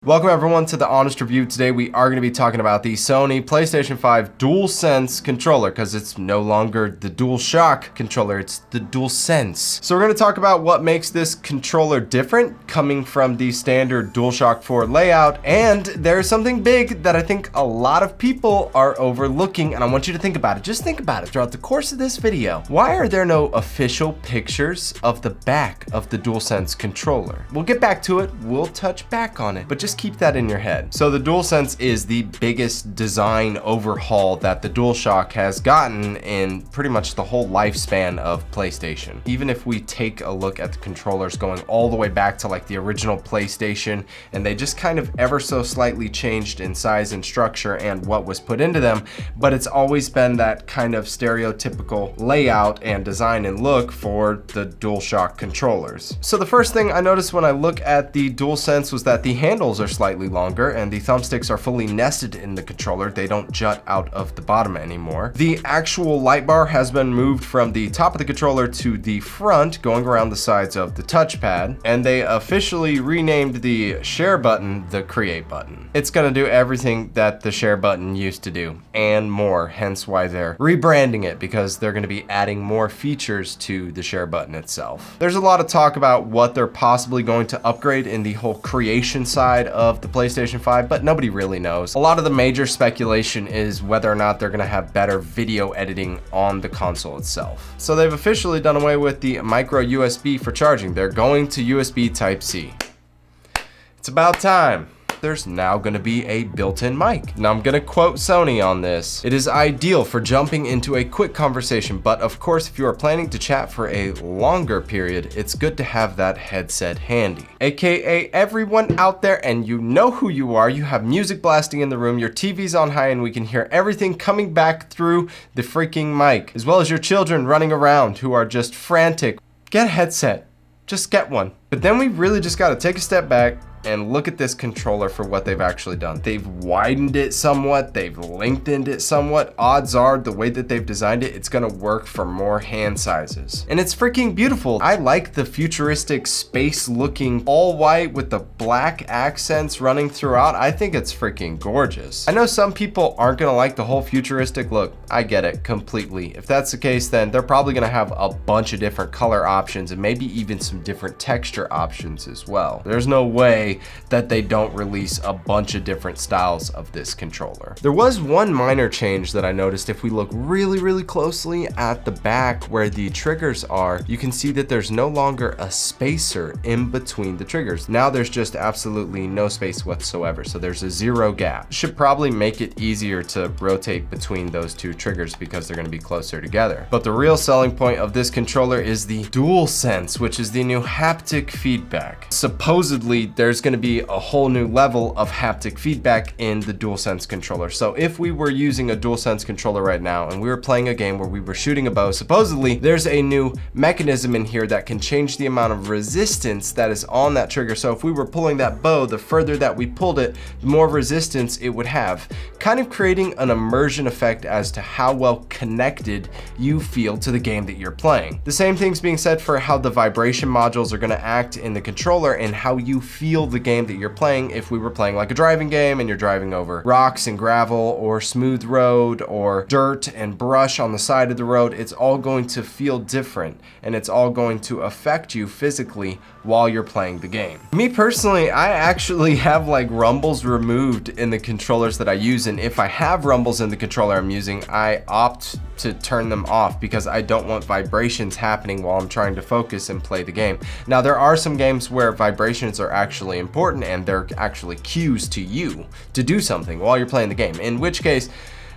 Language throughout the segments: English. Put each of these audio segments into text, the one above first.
Welcome everyone to the Honest Review. Today we are going to be talking about the Sony PlayStation 5 DualSense Controller because it's no longer the Dualshock controller, it's the DualSense. So we're going to talk about what makes this controller different coming from the standard DualShock 4 layout, and there's something big that I think a lot of people are overlooking, and I want you to think about it. Just think about it throughout the course of this video. Why are there no official pictures of the back of the DualSense controller? We'll get back to it, we'll touch back on it, but just keep that in your head. So the DualSense is the biggest design overhaul that the DualShock has gotten in pretty much the whole lifespan of PlayStation. Even if we take a look at the controllers going all the way back to like the original PlayStation, and they just kind of ever so slightly changed in size and structure and what was put into them, but it's always been that kind of stereotypical layout and design and look for the DualShock controllers. So the first thing I noticed when I look at the DualSense was that the handles are slightly longer and the thumbsticks are fully nested in the controller. They don't jut out of the bottom anymore. The actual light bar has been moved from the top of the controller to the front, going around the sides of the touchpad, and they officially renamed the share button the create button. It's gonna do everything that the share button used to do and more, hence why they're rebranding it, because they're gonna be adding more features to the share button itself. There's a lot of talk about what they're possibly going to upgrade in the whole creation side of the PlayStation 5, but nobody really knows. A lot of the major speculation is whether or not they're gonna have better video editing on the console itself. So they've officially done away with the micro USB for charging. They're going to USB Type-C. It's about time. There's now going to be a built-in mic. Now I'm going to quote Sony on this. It is ideal for jumping into a quick conversation, but of course if you are planning to chat for a longer period, it's good to have that headset handy. AKA everyone out there, and you know who you are, you have music blasting in the room, your TV's on high and we can hear everything coming back through the freaking mic, as well as your children running around who are just frantic. Get a headset. Just get one. But then we really just got to take a step back and look at this controller for what they've actually done. They've widened it somewhat, they've lengthened it somewhat. Odds are, the way that they've designed it, it's gonna work for more hand sizes. And it's freaking beautiful. I like the futuristic space looking all white with the black accents running throughout. I think it's freaking gorgeous. I know some people aren't gonna like the whole futuristic look. I get it completely. If that's the case, then they're probably gonna have a bunch of different color options and maybe even some different texture options as well. There's no way that they don't release a bunch of different styles of this controller. There was one minor change that I noticed. If we look really closely at the back where the triggers are, you can see that there's no longer a spacer in between the triggers. Now there's just absolutely no space whatsoever, so there's a zero gap. Should probably make it easier to rotate between those two triggers because they're going to be closer together. But the real selling point of this controller is the DualSense, which is the new haptic feedback. Supposedly there's going to be a whole new level of haptic feedback in the DualSense controller. So if we were using a DualSense controller right now and we were playing a game where we were shooting a bow, supposedly there's a new mechanism in here that can change the amount of resistance that is on that trigger. So if we were pulling that bow, the further that we pulled it, the more resistance it would have, kind of creating an immersion effect as to how well connected you feel to the game that you're playing. The same thing's being said for how the vibration modules are going to act in the controller and how you feel the game that you're playing. If we were playing like a driving game and you're driving over rocks and gravel or smooth road or dirt and brush on the side of the road, it's all going to feel different and it's all going to affect you physically while you're playing the game. Me personally, I actually have like rumbles removed in the controllers that I use, and if I have rumbles in the controller I'm using, I opt to turn them off because I don't want vibrations happening while I'm trying to focus and play the game. Now there are some games where vibrations are actually important and they're actually cues to you to do something while you're playing the game, in which case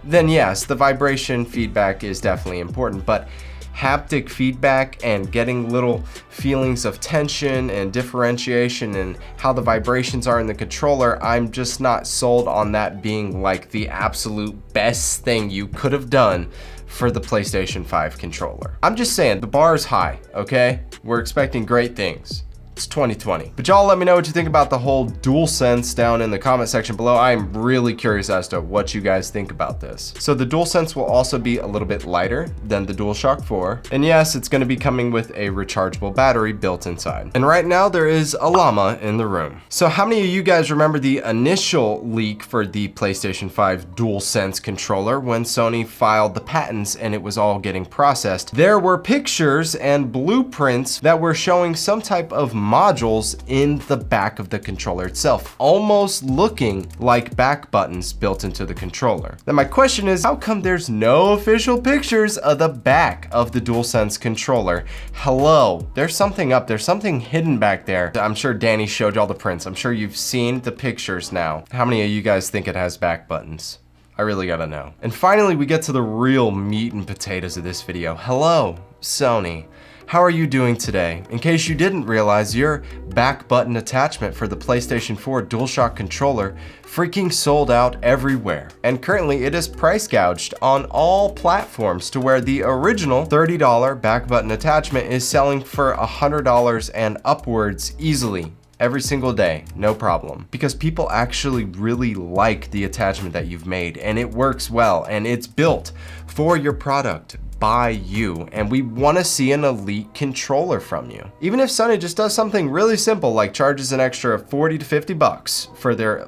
then yes, the vibration feedback is definitely important, but haptic feedback and getting little feelings of tension and differentiation and how the vibrations are in the controller, I'm just not sold on that being like the absolute best thing you could have done for the PlayStation 5 controller. I'm just saying the bar is high, okay? We're expecting great things. It's 2020. But y'all let me know what you think about the whole DualSense down in the comment section below. I am really curious as to what you guys think about this. So the DualSense will also be a little bit lighter than the DualShock 4. And yes, it's gonna be coming with a rechargeable battery built inside. And right now there is a llama in the room. So how many of you guys remember the initial leak for the PlayStation 5 DualSense controller when Sony filed the patents and it was all getting processed? There were pictures and blueprints that were showing some type of modules in the back of the controller itself, almost looking like back buttons built into the controller. Then my question is, how come there's no official pictures of the back of the DualSense controller? Hello, there's something up, there's something hidden back there. I'm sure Danny showed y'all the prints. I'm sure you've seen the pictures now. How many of you guys think it has back buttons? I really gotta know. And finally, we get to the real meat and potatoes of this video. Hello, Sony. How are you doing today? In case you didn't realize, your back button attachment for the PlayStation 4 DualShock controller freaking sold out everywhere. And currently it is price gouged on all platforms to where the original $30 back button attachment is selling for $100 and upwards easily. Every single day, no problem. Because people actually really like the attachment that you've made, and it works well, and it's built for your product by you, and we want to see an elite controller from you. Even if Sony just does something really simple like charges an extra 40 to 50 bucks for their,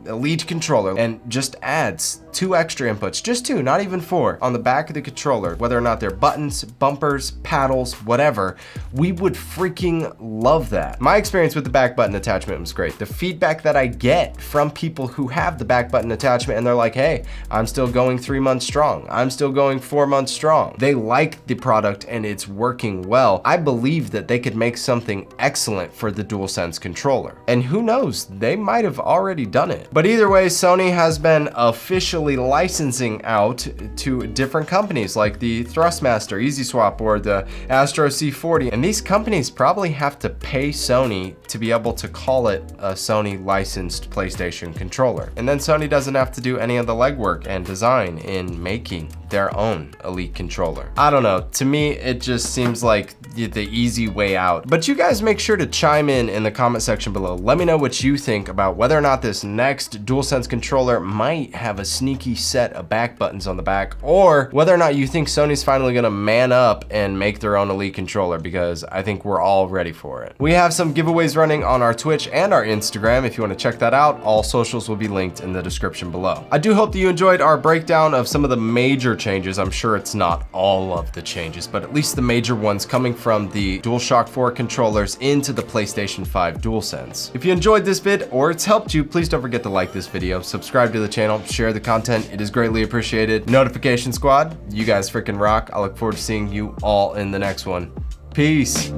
elite controller and just adds 2 extra inputs, just 2, not even 4, on the back of the controller, whether or not they're buttons, bumpers, paddles, whatever, we would freaking love that. My experience with the back button attachment was great. The feedback that I get from people who have the back button attachment and they're like, hey, I'm still going 3 months strong. I'm still going 4 months strong. They like the product and it's working well. I believe that they could make something excellent for the DualSense controller. And who knows, they might have already done it. But either way, Sony has been officially licensing out to different companies like the Thrustmaster, Easy Swap, or the Astro C40. And these companies probably have to pay Sony to be able to call it a Sony licensed PlayStation controller. And then Sony doesn't have to do any of the legwork and design in making their own elite controller. I don't know, to me it just seems like the easy way out. But you guys make sure to chime in the comment section below. Let me know what you think about whether or not this next DualSense controller might have a sneaky set of back buttons on the back, or whether or not you think Sony's finally gonna man up and make their own elite controller, because I think we're all ready for it. We have some giveaways running on our Twitch and our Instagram. If you want to check that out, all socials will be linked in the description below. I do hope that you enjoyed our breakdown of some of the major changes. I'm sure it's not all of the changes, but at least the major ones coming from the DualShock 4 controllers into the PlayStation 5 DualSense. If you enjoyed this vid or it's helped you, please don't forget to like this video, subscribe to the channel, share the content. It is greatly appreciated. Notification Squad, you guys freaking rock. I look forward to seeing you all in the next one. Peace.